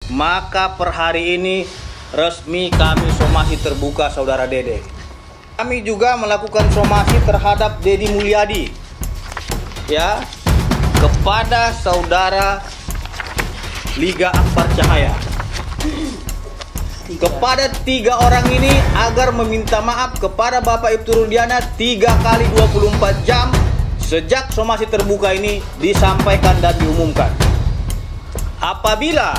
maka per hari ini resmi kami somasi terbuka saudara Dede. Kami juga melakukan somasi terhadap Dedi Mulyadi, ya, kepada saudara Liga Akbar Cahaya. Kepada 3 orang ini agar meminta maaf kepada Bapak Ibtu Rudiana 3 kali 24 jam sejak somasi terbuka ini disampaikan dan diumumkan. Apabila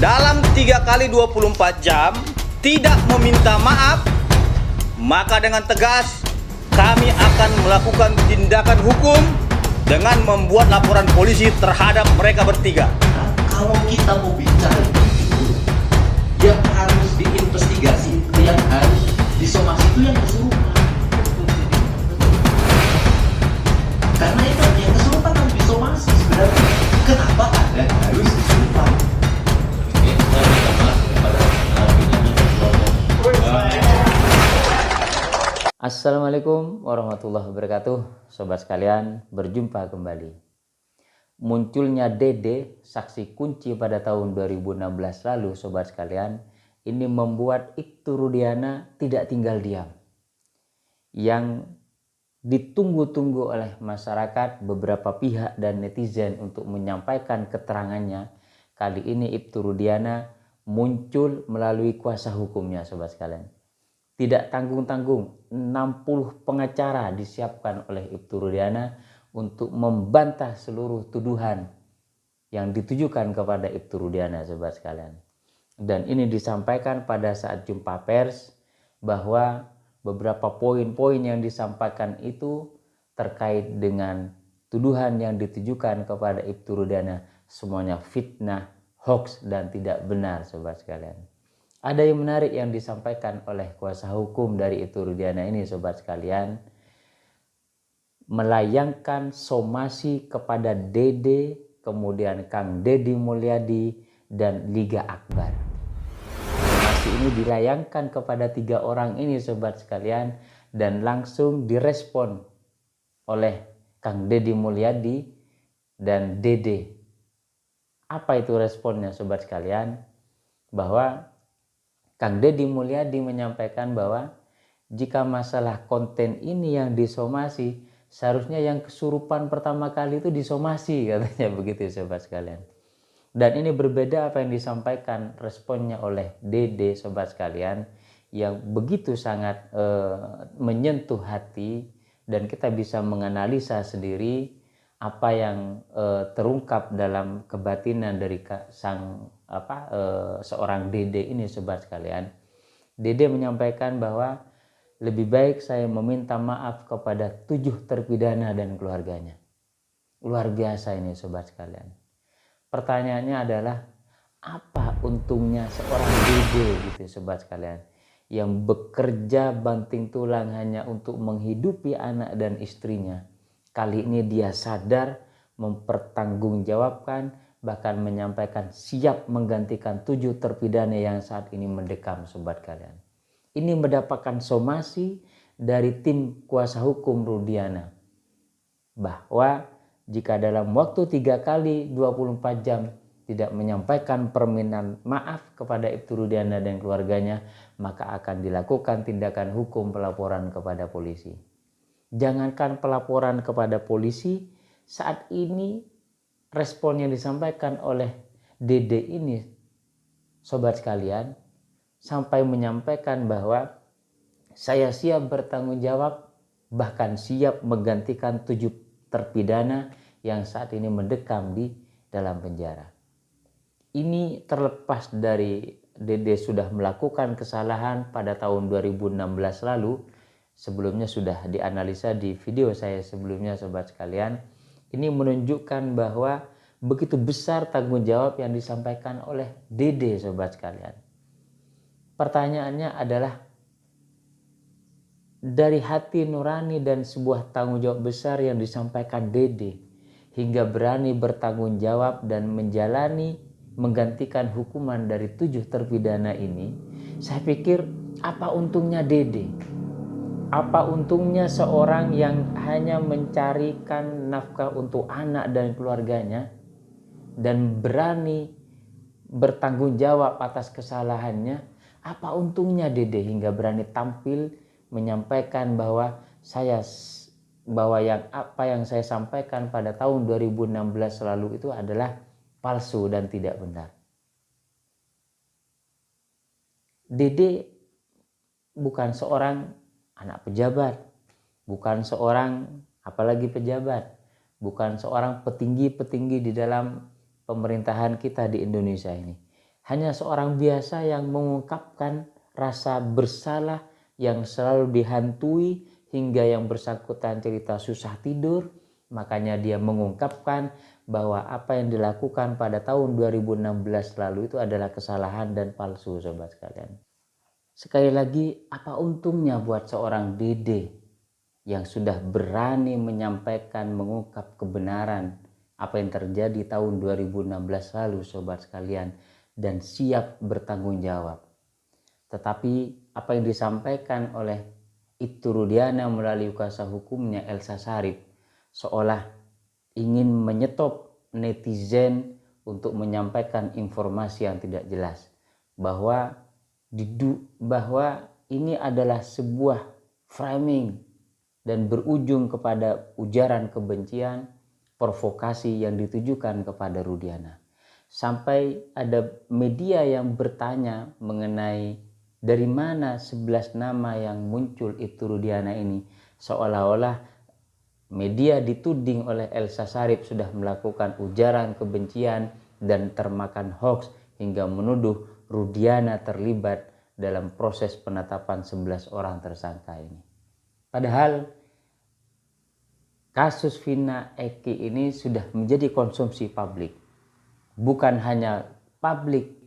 dalam 3 kali 24 jam tidak meminta maaf, maka dengan tegas kami akan melakukan tindakan hukum dengan membuat laporan polisi terhadap mereka bertiga. Kalau kita mau bicara jujur, yang harus diinvestigasi, yang harus disomasi itu yang kesurupan. Karena itu yang kesurupan harus disomasi sebenarnya. Kenapa ada harus kesurupan? Assalamualaikum warahmatullahi wabarakatuh. Sobat sekalian, berjumpa kembali. Munculnya Dede, saksi kunci pada tahun 2016 lalu, sobat sekalian, ini membuat Ibtu Rudiana tidak tinggal diam. Yang ditunggu-tunggu oleh masyarakat, beberapa pihak dan netizen untuk menyampaikan keterangannya, kali ini Ibtu Rudiana muncul melalui kuasa hukumnya, sobat sekalian. Tidak tanggung-tanggung, 60 pengacara disiapkan oleh Ibtu Rudiana untuk membantah seluruh tuduhan yang ditujukan kepada Ibtu Rudiana, sobat sekalian. Dan ini disampaikan pada saat jumpa pers bahwa beberapa poin-poin yang disampaikan itu terkait dengan tuduhan yang ditujukan kepada Ibtu Rudiana semuanya fitnah, hoax, dan tidak benar, sobat sekalian. Ada yang menarik yang disampaikan oleh kuasa hukum dari Ibtu Rudiana ini, sobat sekalian, melayangkan somasi kepada Dede, kemudian Kang Dedi Mulyadi, dan Liga Akbar. Somasi ini dilayangkan kepada 3 orang ini, sobat sekalian, dan langsung direspon oleh Kang Dedi Mulyadi dan Dede. Apa itu responnya, sobat sekalian? Bahwa Kang Dedi Mulyadi menyampaikan bahwa jika masalah konten ini yang disomasi, seharusnya yang kesurupan pertama kali itu disomasi, katanya begitu, sobat sekalian. Dan ini berbeda apa yang disampaikan responnya oleh Dede, sobat sekalian, yang begitu sangat menyentuh hati, dan kita bisa menganalisa sendiri apa yang terungkap dalam kebatinan dari seorang Dede ini, sobat sekalian. Dede menyampaikan bahwa lebih baik saya meminta maaf kepada 7 terpidana dan keluarganya. Luar biasa ini, sobat sekalian. Pertanyaannya adalah, apa untungnya seorang Dede gitu, sobat sekalian, yang bekerja banting tulang hanya untuk menghidupi anak dan istrinya. Kali ini dia sadar, mempertanggungjawabkan, bahkan menyampaikan siap menggantikan 7 terpidana yang saat ini mendekam, sobat kalian. Ini mendapatkan somasi dari tim kuasa hukum Rudiana, bahwa jika dalam waktu 3 kali 24 jam tidak menyampaikan permintaan maaf kepada Ibtu Rudiana dan keluarganya, maka akan dilakukan tindakan hukum pelaporan kepada polisi. Jangankan pelaporan kepada polisi, saat ini respon yang disampaikan oleh Dede ini, sobat sekalian, sampai menyampaikan bahwa saya siap bertanggung jawab, bahkan siap menggantikan 7 terpidana yang saat ini mendekam di dalam penjara. Ini terlepas dari Dede sudah melakukan kesalahan pada tahun 2016 lalu, sebelumnya sudah dianalisa di video saya sebelumnya, sobat sekalian. Ini menunjukkan bahwa begitu besar tanggung jawab yang disampaikan oleh Dede, sobat sekalian. Pertanyaannya adalah, dari hati nurani dan sebuah tanggung jawab besar yang disampaikan Dede, hingga berani bertanggung jawab dan menggantikan hukuman dari 7 terpidana ini, saya pikir apa untungnya Dede? Apa untungnya seorang yang hanya mencarikan nafkah untuk anak dan keluarganya dan berani bertanggung jawab atas kesalahannya, apa untungnya Dede hingga berani tampil menyampaikan bahwa apa yang saya sampaikan pada tahun 2016 lalu itu adalah palsu dan tidak benar. Dede bukan seorang anak pejabat, bukan seorang apalagi pejabat, bukan seorang petinggi-petinggi di dalam pemerintahan kita di Indonesia ini. Hanya seorang biasa yang mengungkapkan rasa bersalah yang selalu dihantui hingga yang bersangkutan cerita susah tidur. Makanya dia mengungkapkan bahwa apa yang dilakukan pada tahun 2016 lalu itu adalah kesalahan dan palsu, sobat sekalian. Sekali lagi, apa untungnya buat seorang Dede yang sudah berani menyampaikan, mengungkap kebenaran apa yang terjadi tahun 2016 lalu, sobat sekalian, dan siap bertanggung jawab. Tetapi apa yang disampaikan oleh Ibtu Rudiana melalui kuasa hukumnya Elsa Sharif seolah ingin menyetop netizen untuk menyampaikan informasi yang tidak jelas, bahwa ini adalah sebuah framing dan berujung kepada ujaran kebencian, provokasi yang ditujukan kepada Rudiana. Sampai ada media yang bertanya mengenai dari mana 11 nama yang muncul Ibtu Rudiana ini, seolah-olah media dituding oleh Elsa Sharif sudah melakukan ujaran kebencian dan termakan hoax hingga menuduh Rudiana terlibat dalam proses penetapan 11 orang tersangka ini. Padahal kasus Vina Eki ini sudah menjadi konsumsi publik. Bukan hanya publik,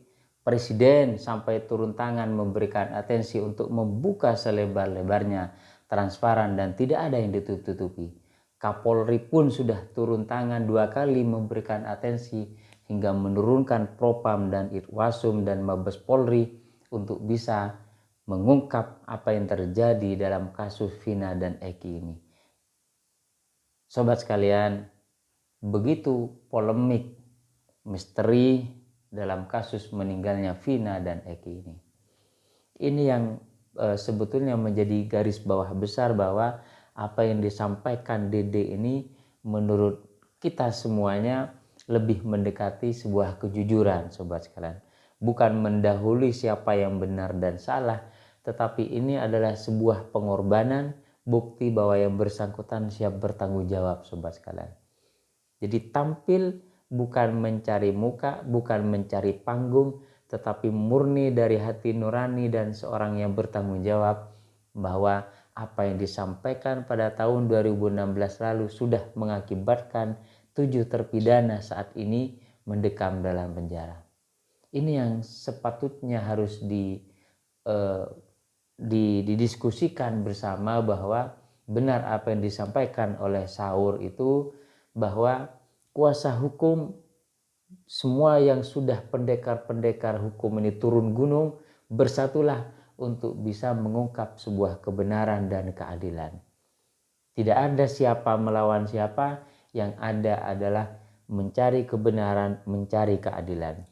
Presiden sampai turun tangan memberikan atensi untuk membuka selebar-lebarnya, transparan dan tidak ada yang ditutup-tutupi. Kapolri pun sudah turun tangan 2 kali memberikan atensi hingga menurunkan Propam dan Irwasum dan Mabes Polri untuk bisa mengungkap apa yang terjadi dalam kasus Vina dan Eki ini. Sobat sekalian, begitu polemik, misteri dalam kasus meninggalnya Vina dan Eki ini. Ini yang sebetulnya menjadi garis bawah besar bahwa apa yang disampaikan Dede ini menurut kita semuanya lebih mendekati sebuah kejujuran, sobat sekalian. Bukan mendahului siapa yang benar dan salah, tetapi ini adalah sebuah pengorbanan, bukti bahwa yang bersangkutan siap bertanggung jawab, sobat sekalian. Jadi tampil bukan mencari muka, bukan mencari panggung, tetapi murni dari hati nurani dan seorang yang bertanggung jawab bahwa apa yang disampaikan pada tahun 2016 lalu sudah mengakibatkan 7 terpidana saat ini mendekam dalam penjara. Ini yang sepatutnya harus didiskusikan bersama, bahwa benar apa yang disampaikan oleh Saur itu, bahwa kuasa hukum semua yang sudah pendekar-pendekar hukum ini turun gunung, bersatulah untuk bisa mengungkap sebuah kebenaran dan keadilan. Tidak ada siapa melawan siapa, yang ada adalah mencari kebenaran, mencari keadilan.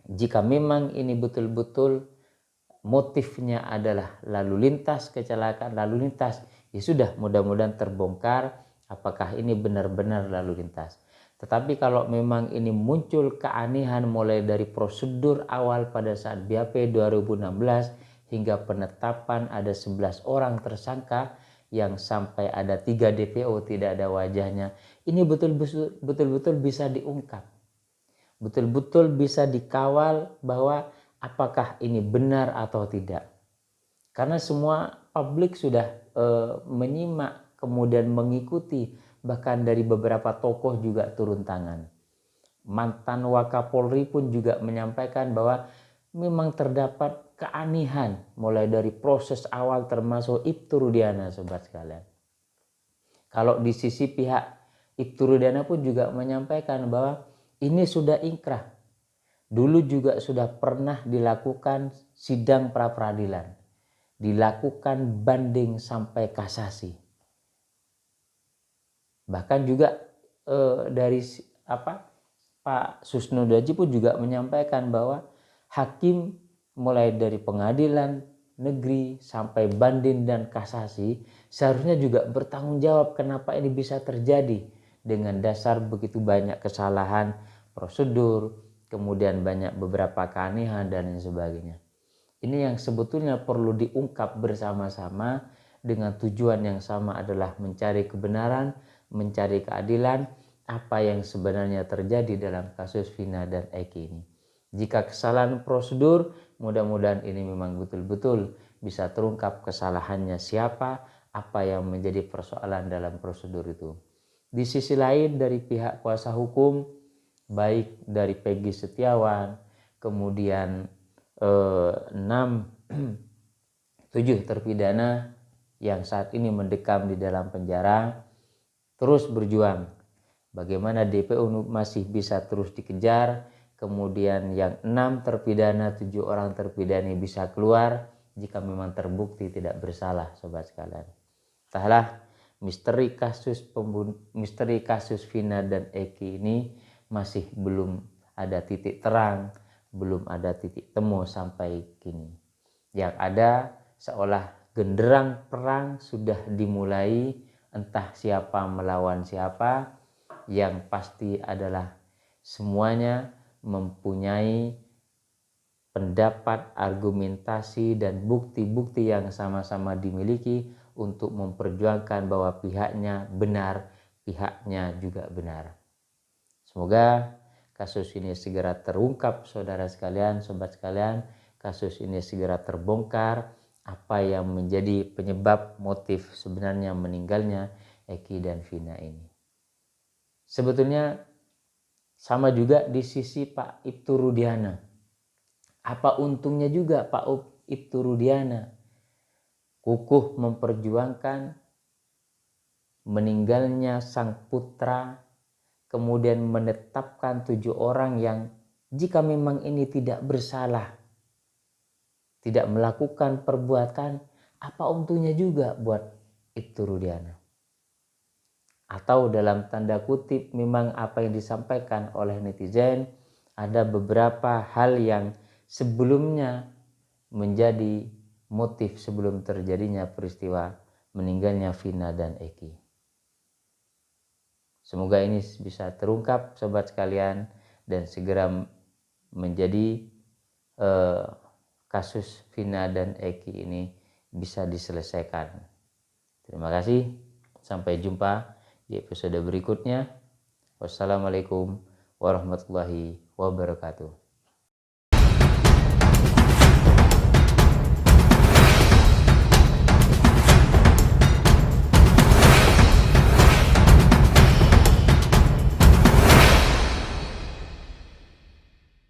Jika memang ini betul-betul motifnya adalah lalu lintas, kecelakaan lalu lintas, ya sudah, mudah-mudahan terbongkar apakah ini benar-benar lalu lintas. Tetapi kalau memang ini muncul keanehan mulai dari prosedur awal pada saat BAP 2016 hingga penetapan ada 11 orang tersangka yang sampai ada 3 DPO tidak ada wajahnya, ini betul-betul bisa diungkap. Betul-betul bisa dikawal bahwa apakah ini benar atau tidak. Karena semua publik sudah menyimak, kemudian mengikuti, bahkan dari beberapa tokoh juga turun tangan. Mantan Wakapolri pun juga menyampaikan bahwa memang terdapat keanehan mulai dari proses awal termasuk Ibtu Rudiana, sobat sekalian. Kalau di sisi pihak Ibtu Rudiana pun juga menyampaikan bahwa ini sudah inkrah. Dulu juga sudah pernah dilakukan sidang pra peradilan, dilakukan banding sampai kasasi. Bahkan juga dari Pak Susno Daji pun juga menyampaikan bahwa hakim mulai dari pengadilan negeri sampai banding dan kasasi seharusnya juga bertanggung jawab kenapa ini bisa terjadi dengan dasar begitu banyak kesalahan prosedur, kemudian banyak beberapa keanehan dan lain sebagainya. Ini yang sebetulnya perlu diungkap bersama-sama dengan tujuan yang sama adalah mencari kebenaran, mencari keadilan apa yang sebenarnya terjadi dalam kasus Vina dan Eki ini. Jika kesalahan prosedur, mudah-mudahan ini memang betul-betul bisa terungkap kesalahannya siapa, apa yang menjadi persoalan dalam prosedur itu. Di sisi lain dari pihak kuasa hukum, baik dari Peggy Setiawan, kemudian 7 terpidana yang saat ini mendekam di dalam penjara, terus berjuang. Bagaimana DPO masih bisa terus dikejar, kemudian yang 6 terpidana, 7 orang terpidana bisa keluar jika memang terbukti tidak bersalah, sobat sekalian. Entahlah, misteri kasus Vina dan Eki ini masih belum ada titik terang, belum ada titik temu sampai kini. Yang ada seolah genderang perang sudah dimulai, entah siapa melawan siapa. Yang pasti adalah semuanya mempunyai pendapat, argumentasi, dan bukti-bukti yang sama-sama dimiliki untuk memperjuangkan bahwa pihaknya benar, pihaknya juga benar. Semoga kasus ini segera terungkap, saudara sekalian, sobat sekalian. Kasus ini segera terbongkar apa yang menjadi penyebab motif sebenarnya meninggalnya Eki dan Vina ini. Sebetulnya sama juga di sisi Pak Ibtu Rudiana. Apa untungnya juga Pak Ibtu Rudiana kukuh memperjuangkan meninggalnya sang putra, kemudian menetapkan 7 orang yang jika memang ini tidak bersalah, tidak melakukan perbuatan, apa untungnya juga buat Ibtu Rudiana? Atau dalam tanda kutip memang apa yang disampaikan oleh netizen, ada beberapa hal yang sebelumnya menjadi motif sebelum terjadinya peristiwa meninggalnya Vina dan Eki. Semoga ini bisa terungkap, sobat sekalian, dan segera menjadi kasus Vina dan Eki ini bisa diselesaikan. Terima kasih, sampai jumpa di episode berikutnya. Wassalamualaikum warahmatullahi wabarakatuh.